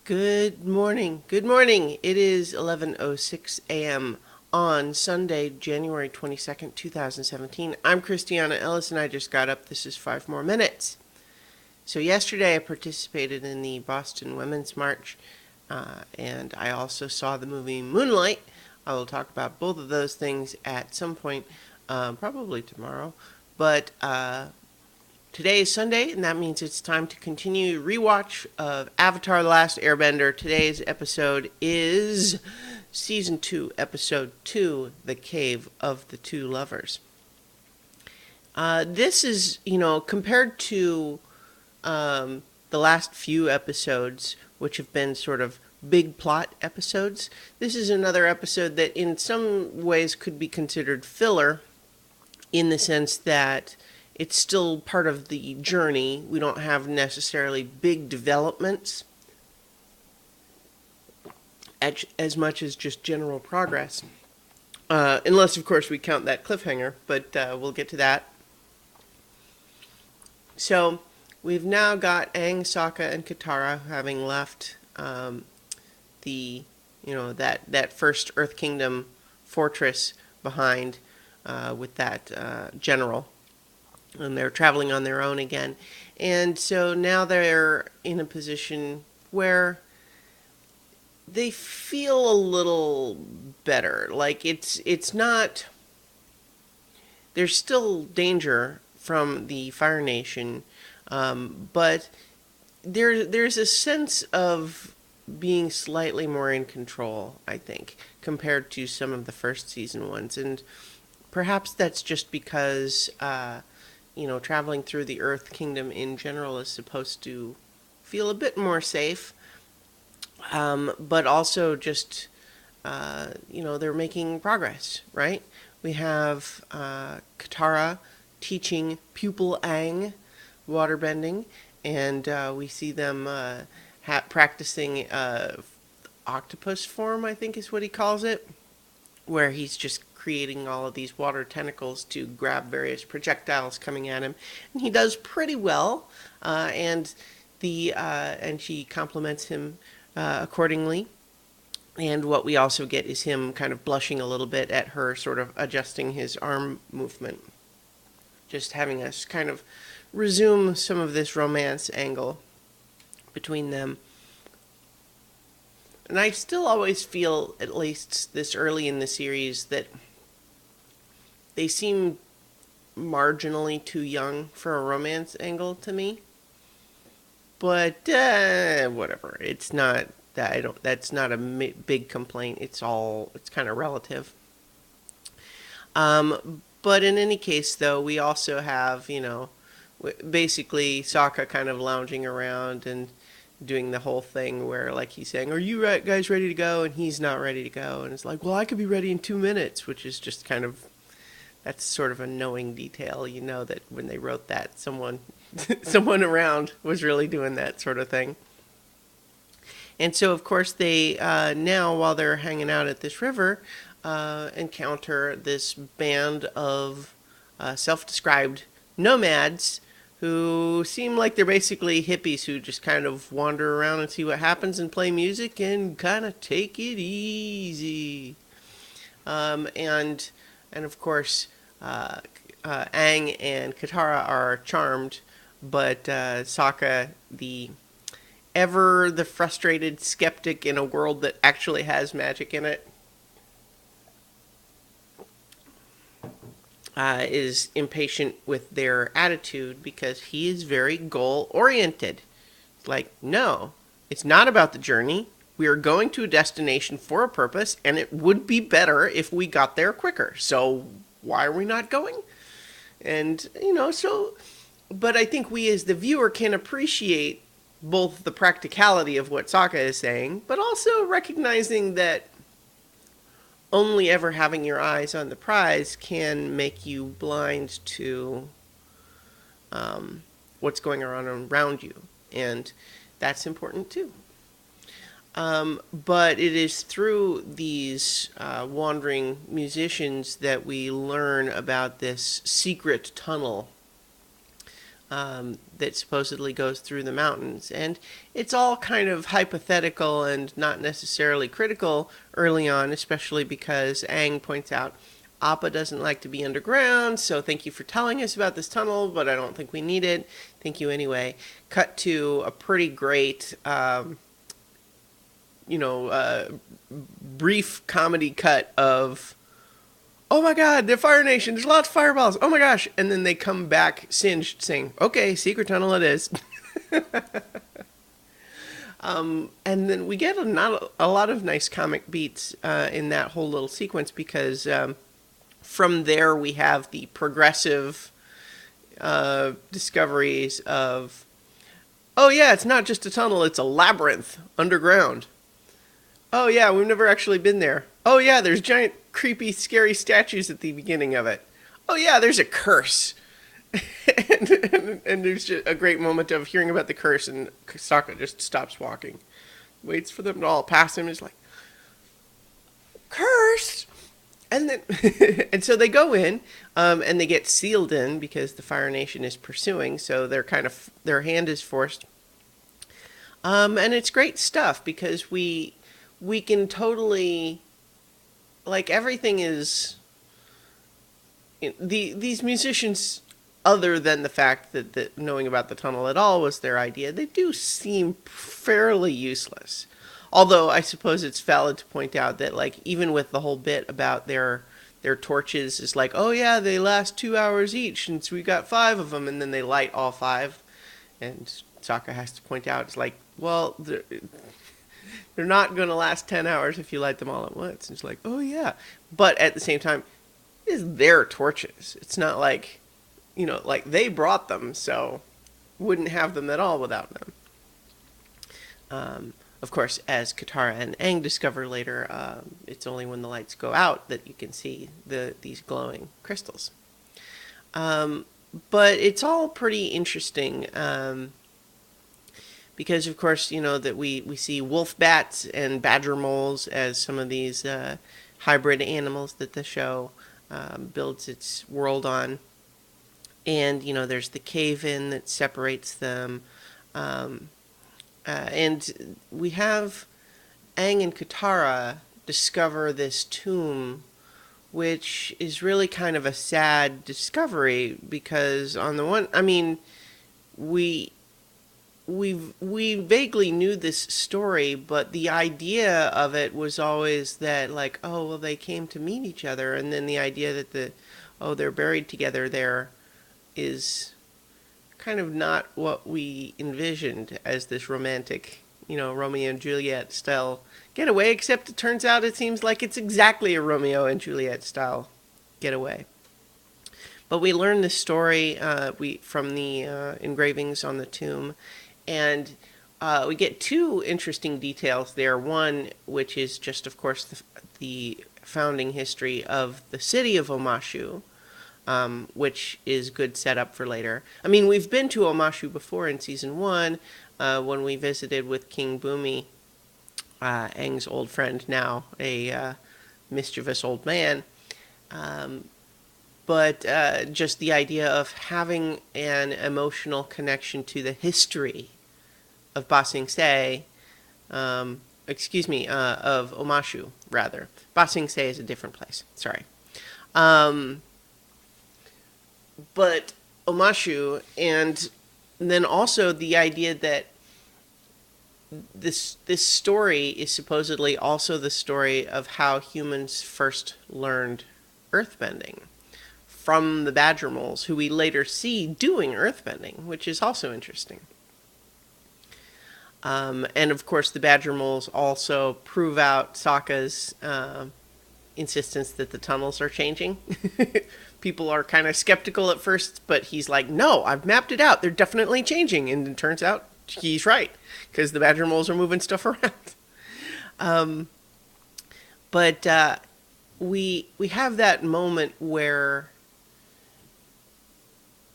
Good morning. Good morning. It is 11:06 a.m. on Sunday, January 22nd, 2017. I'm Christiana Ellis and I just got up. This is 5 more minutes. So yesterday I participated in the Boston Women's March and I also saw the movie Moonlight. I will talk about both of those things at some point, probably tomorrow. But today is Sunday, and that means it's time to continue rewatch of Avatar: The Last Airbender. Today's episode is Season 2, Episode 2, The Cave of the Two Lovers. This is, compared to the last few episodes, which have been sort of big plot episodes, this is another episode that in some ways could be considered filler in the sense that it's still part of the journey. We don't have necessarily big developments as much as just general progress. Unless, of course, we count that cliffhanger, but we'll get to that. So we've now got Aang, Sokka, and Katara having left that first Earth Kingdom fortress behind with that general. And they're traveling on their own again. And so now they're in a position where they feel a little better. Like it's not, there's still danger from the Fire Nation, but there's a sense of being slightly more in control, I think, compared to some of the first season ones. And perhaps that's just because traveling through the Earth Kingdom in general is supposed to feel a bit more safe. But also just, they're making progress, right? We have Katara teaching pupil Aang waterbending, and we see them practicing octopus form, I think is what he calls it, where he's just creating all of these water tentacles to grab various projectiles coming at him, and he does pretty well. And she compliments him accordingly. And what we also get is him kind of blushing a little bit at her sort of adjusting his arm movement, just having us kind of resume some of this romance angle between them. And I still always feel, at least this early in the series, that they seem marginally too young for a romance angle to me. But whatever. It's not that That's not a big complaint. It's kind of relative. But in any case, though, we also have basically Sokka kind of lounging around and doing the whole thing where, like, he's saying, "Are you guys ready to go?" And he's not ready to go, and it's like, "Well, I could be ready in 2 minutes," which is just kind of, that's sort of a knowing detail. You know that when they wrote that, someone around was really doing that sort of thing. And so, of course, they now, while they're hanging out at this river, encounter this band of self-described nomads who seem like they're basically hippies who just kind of wander around and see what happens and play music and kind of take it easy. And of course, Aang and Katara are charmed, but Sokka, the frustrated skeptic in a world that actually has magic in it, is impatient with their attitude because he is very goal oriented. Like, no, it's not about the journey. We are going to a destination for a purpose, and it would be better if we got there quicker. So why are we not going? And, but I think we as the viewer can appreciate both the practicality of what Sokka is saying, but also recognizing that only ever having your eyes on the prize can make you blind to what's going on around you. And that's important too. But it is through these wandering musicians that we learn about this secret tunnel that supposedly goes through the mountains. And it's all kind of hypothetical and not necessarily critical early on, especially because Aang points out Appa doesn't like to be underground, so thank you for telling us about this tunnel, but I don't think we need it. Thank you anyway. Cut to a pretty great, brief comedy cut of, oh my god, the Fire Nation, there's lots of fireballs, oh my gosh. And then they come back singed saying, okay, secret tunnel it is. And then we get a lot of nice comic beats in that whole little sequence because from there we have the progressive discoveries of, oh yeah, it's not just a tunnel, it's a labyrinth underground. Oh yeah, we've never actually been there. Oh yeah, there's giant, creepy, scary statues at the beginning of it. Oh yeah, there's a curse. and there's just a great moment of hearing about the curse, and Sokka just stops walking. Waits for them to all pass him, and is like, cursed! And then, and so they go in, and they get sealed in because the Fire Nation is pursuing, so they're kind of, their hand is forced. And it's great stuff because we can totally, like, everything is, these musicians, other than the fact that knowing about the tunnel at all was their idea, they do seem fairly useless. Although I suppose it's valid to point out that, like, even with the whole bit about their torches is like, oh yeah, they last 2 hours each, and so we got 5 of them, and then they light all 5. And Sokka has to point out, it's like, well, they're not going to last 10 hours if you light them all at once. And it's like, oh yeah. But at the same time, it's their torches. It's not like, like they brought them, so wouldn't have them at all without them. Of course, as Katara and Aang discover later, it's only when the lights go out that you can see these glowing crystals. But it's all pretty interesting because, of course, that we see wolf bats and badger moles as some of these hybrid animals that the show builds its world on. And, there's the cave-in that separates them. And we have Aang and Katara discover this tomb, which is really kind of a sad discovery because on the one, I mean, we vaguely knew this story, but the idea of it was always that, like, oh, well, they came to meet each other, and then the idea that they're buried together there is kind of not what we envisioned as this romantic, Romeo and Juliet style getaway, except it turns out it seems like it's exactly a Romeo and Juliet style getaway. But we learn this story from the engravings on the tomb, and we get 2 interesting details there. One, which is just, of course, the founding history of the city of Omashu, which is good setup for later. I mean, we've been to Omashu before in Season 1 when we visited with King Bumi, Aang's old friend, now a mischievous old man. But just the idea of having an emotional connection to the history of Ba Sing Se, of Omashu, rather. Ba Sing Se is a different place, sorry. But Omashu, and then also the idea that this story is supposedly also the story of how humans first learned earthbending from the badger moles, who we later see doing earthbending, which is also interesting. And of course, the badger moles also prove out Sokka's insistence that the tunnels are changing. People are kind of skeptical at first, but he's like, no, I've mapped it out. They're definitely changing. And it turns out he's right, because the badger moles are moving stuff around. But we have that moment where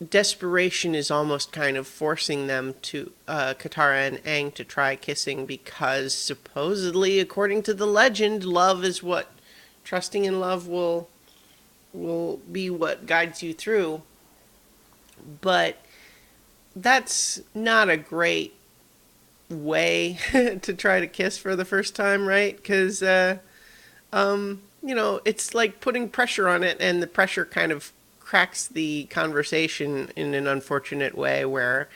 desperation is almost kind of forcing them to, Katara and Aang, to try kissing, because supposedly, according to the legend, love is what, trusting in love will be what guides you through. But that's not a great way to try to kiss for the first time, right? Because it's like putting pressure on it, and the pressure kind of cracks the conversation in an unfortunate way where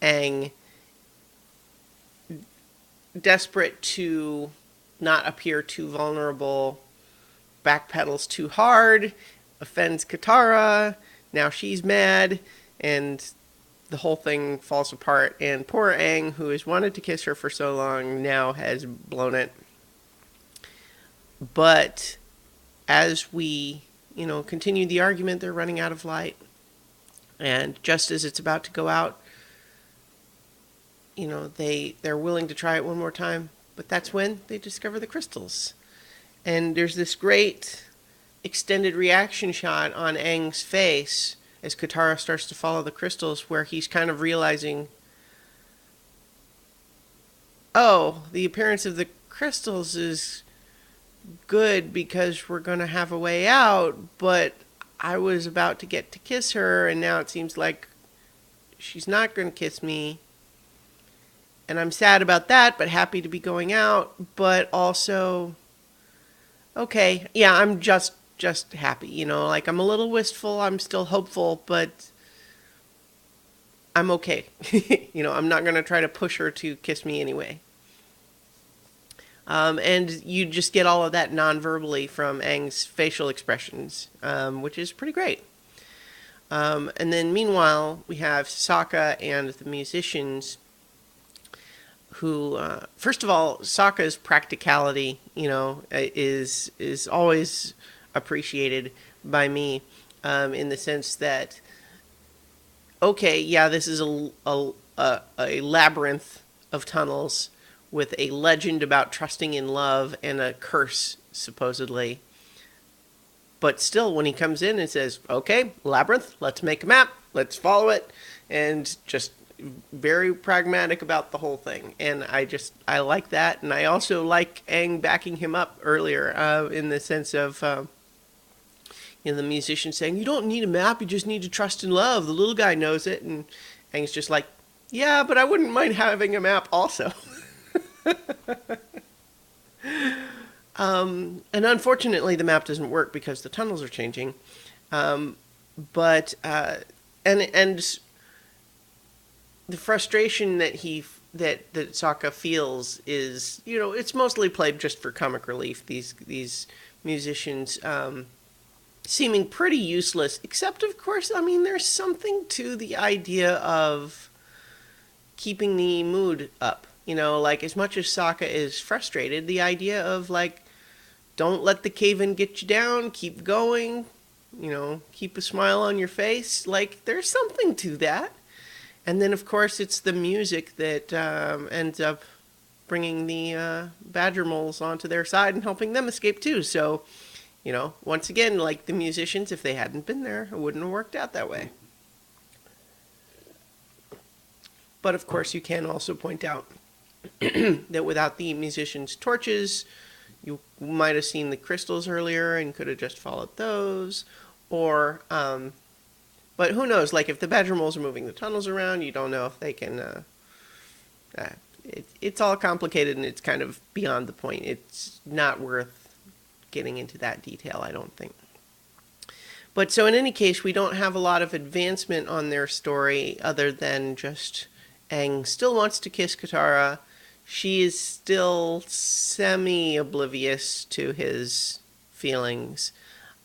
Aang, desperate to not appear too vulnerable, backpedals too hard, offends Katara. Now she's mad, and the whole thing falls apart. And poor Aang, who has wanted to kiss her for so long, now has blown it. But as we, continue the argument, they're running out of light. And just as it's about to go out, they're willing to try it one more time. But that's when they discover the crystals. And there's this great extended reaction shot on Aang's face as Katara starts to follow the crystals, where he's kind of realizing, oh, the appearance of the crystals is good because we're going to have a way out, but I was about to get to kiss her, and now it seems like she's not going to kiss me. And I'm sad about that, but happy to be going out, but also, okay, yeah, I'm just happy, like I'm a little wistful, I'm still hopeful, but I'm okay. I'm not going to try to push her to kiss me anyway. And you just get all of that non-verbally from Aang's facial expressions, which is pretty great. And then meanwhile, we have Sokka and the musicians who, first of all, Sokka's practicality, is always appreciated by me, in the sense that, okay, yeah, this is a labyrinth of tunnels with a legend about trusting in love and a curse, supposedly. But still, when he comes in and says, okay, labyrinth, let's make a map, let's follow it, and just very pragmatic about the whole thing. And I like that. And I also like Aang backing him up earlier, in the sense of, the musician saying, you don't need a map, you just need to trust in love. The little guy knows it. And Aang's just like, yeah, but I wouldn't mind having a map also. And unfortunately, the map doesn't work because the tunnels are changing. But the frustration that Sokka feels is, it's mostly played just for comic relief. These musicians seeming pretty useless, except of course, there's something to the idea of keeping the mood up. Like, as much as Sokka is frustrated, the idea of, like, don't let the cave-in get you down, keep going, keep a smile on your face. Like, there's something to that. And then, of course, it's the music that ends up bringing the badger moles onto their side and helping them escape, too. So, once again, like the musicians, if they hadn't been there, it wouldn't have worked out that way. But, of course, you can also point out that without the musicians' torches, you might have seen the crystals earlier and could have just followed those. Or, but who knows, like if the badger moles are moving the tunnels around, you don't know if they can, it's all complicated and it's kind of beyond the point. It's not worth getting into that detail, I don't think. But so in any case, we don't have a lot of advancement on their story other than just Aang still wants to kiss Katara. She is still semi-oblivious to his feelings.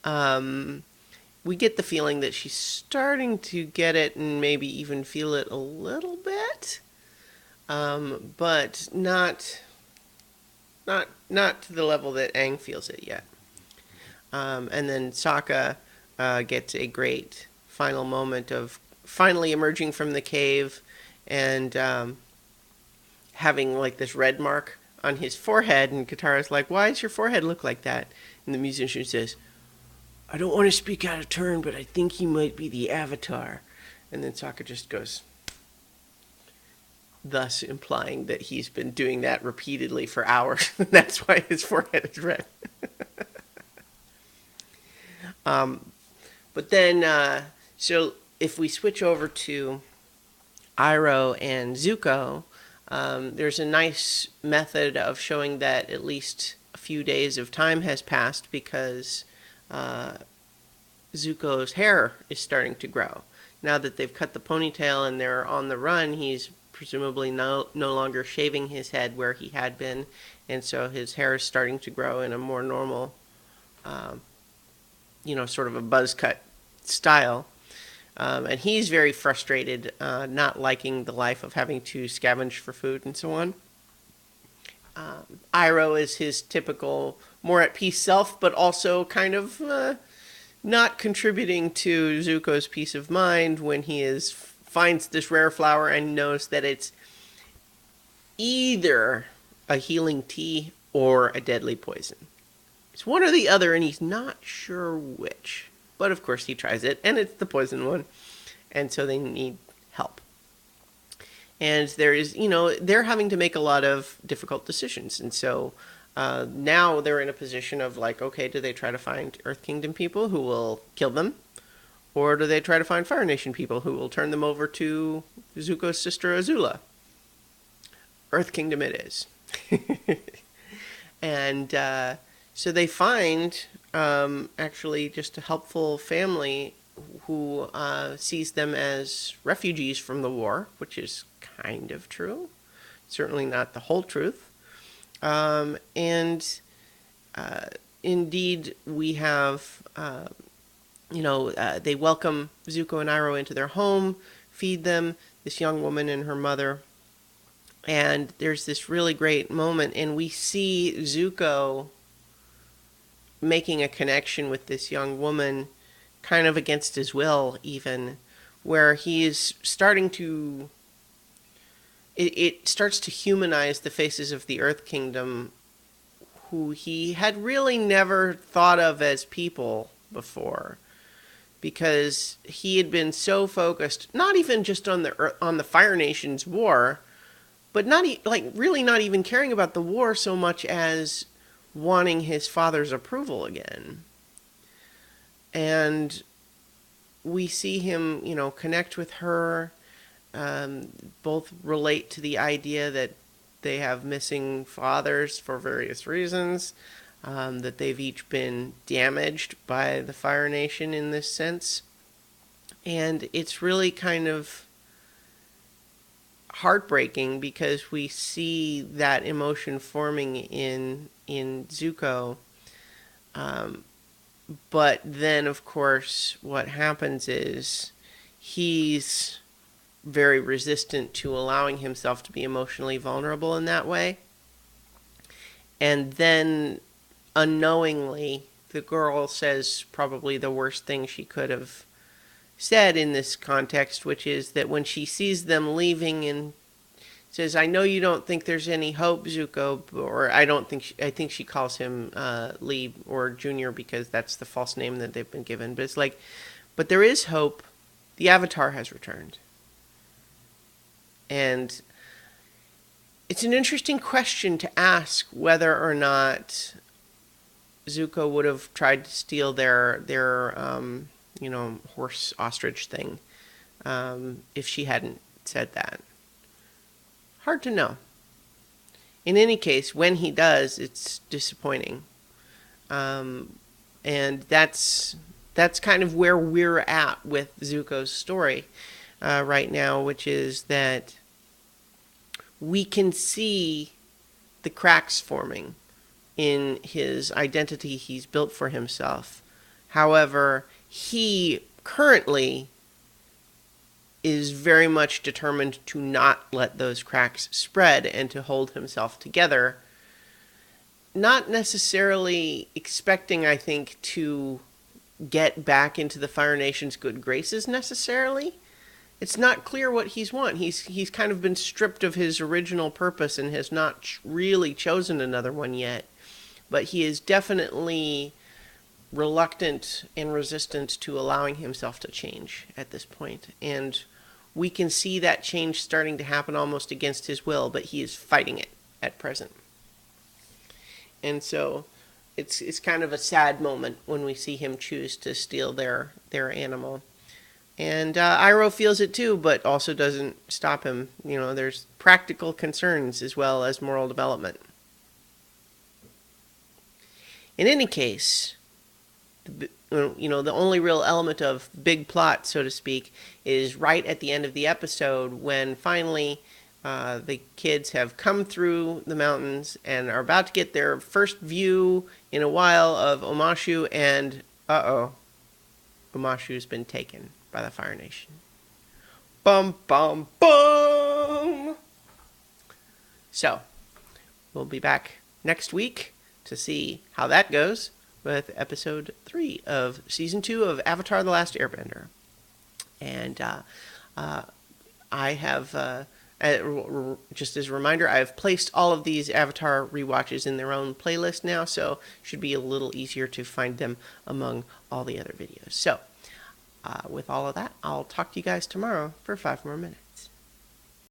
We get the feeling that she's starting to get it and maybe even feel it a little bit, but not to the level that Aang feels it yet. And then Sokka gets a great final moment of finally emerging from the cave and having like this red mark on his forehead, and Katara's like, why does your forehead look like that? And the musician says, I don't want to speak out of turn, but I think he might be the Avatar. And then Sokka just goes, thus implying that he's been doing that repeatedly for hours. That's why his forehead is red. But then, so if we switch over to Iroh and Zuko, there's a nice method of showing that at least a few days of time has passed because Zuko's hair is starting to grow. Now that they've cut the ponytail and they're on the run, he's presumably no longer shaving his head where he had been, and so his hair is starting to grow in a more normal, sort of a buzz cut style. And he's very frustrated, not liking the life of having to scavenge for food and so on. Iroh is his typical, more at peace self, but also kind of not contributing to Zuko's peace of mind when he finds this rare flower and knows that it's either a healing tea or a deadly poison. It's one or the other, and he's not sure which. But of course he tries it, and it's the poison one. And so they need help. And they're having to make a lot of difficult decisions. And so now they're in a position of like, okay, do they try to find Earth Kingdom people who will kill them? Or do they try to find Fire Nation people who will turn them over to Zuko's sister Azula? Earth Kingdom it is. And so they find actually just a helpful family who sees them as refugees from the war, which is kind of true. Certainly not the whole truth. Indeed, we have, they welcome Zuko and Iroh into their home, feed them, this young woman and her mother. And there's this really great moment, and we see Zuko making a connection with this young woman, kind of against his will even, where he is starting to... It starts to humanize the faces of the Earth Kingdom, who he had really never thought of as people before, because he had been so focused, not even just on the Fire Nation's war, but really not even caring about the war so much as wanting his father's approval again. And we see him, connect with her, both relate to the idea that they have missing fathers for various reasons, that they've each been damaged by the Fire Nation in this sense. And it's really kind of heartbreaking because we see that emotion forming in Zuko. But then, of course, what happens is he's very resistant to allowing himself to be emotionally vulnerable in that way. And then, unknowingly, the girl says probably the worst thing she could have said in this context, which is that when she sees them leaving and says, "I know you don't think there's any hope, Zuko," or I think she calls him Lee or Junior because that's the false name that they've been given. But it's like, but there is hope. The Avatar has returned. And it's an interesting question to ask whether or not Zuko would have tried to steal their horse ostrich thing if she hadn't said that. Hard to know. In any case, when he does, it's disappointing. And that's kind of where we're at with Zuko's story right now, which is that we can see the cracks forming in his identity he's built for himself. However, he currently is very much determined to not let those cracks spread and to hold himself together. Not necessarily expecting, I think, to get back into the Fire Nation's good graces necessarily. It's not clear what he's want. He's kind of been stripped of his original purpose and has not really chosen another one yet. But he is definitely reluctant and resistant to allowing himself to change at this point. And we can see that change starting to happen almost against his will, but he is fighting it at present. And so it's kind of a sad moment when we see him choose to steal their animal. And Iroh feels it too, but also doesn't stop him. There's practical concerns as well as moral development. In any case, the only real element of big plot, so to speak, is right at the end of the episode when finally the kids have come through the mountains and are about to get their first view in a while of Omashu, and Omashu's been taken by the Fire Nation. Bum, bum, bum! So, we'll be back next week to see how that goes with episode 3 of season 2 of Avatar: The Last Airbender. And I have, just as a reminder, I've placed all of these Avatar rewatches in their own playlist now, so it should be a little easier to find them among all the other videos. So, with all of that, I'll talk to you guys tomorrow for 5 more minutes.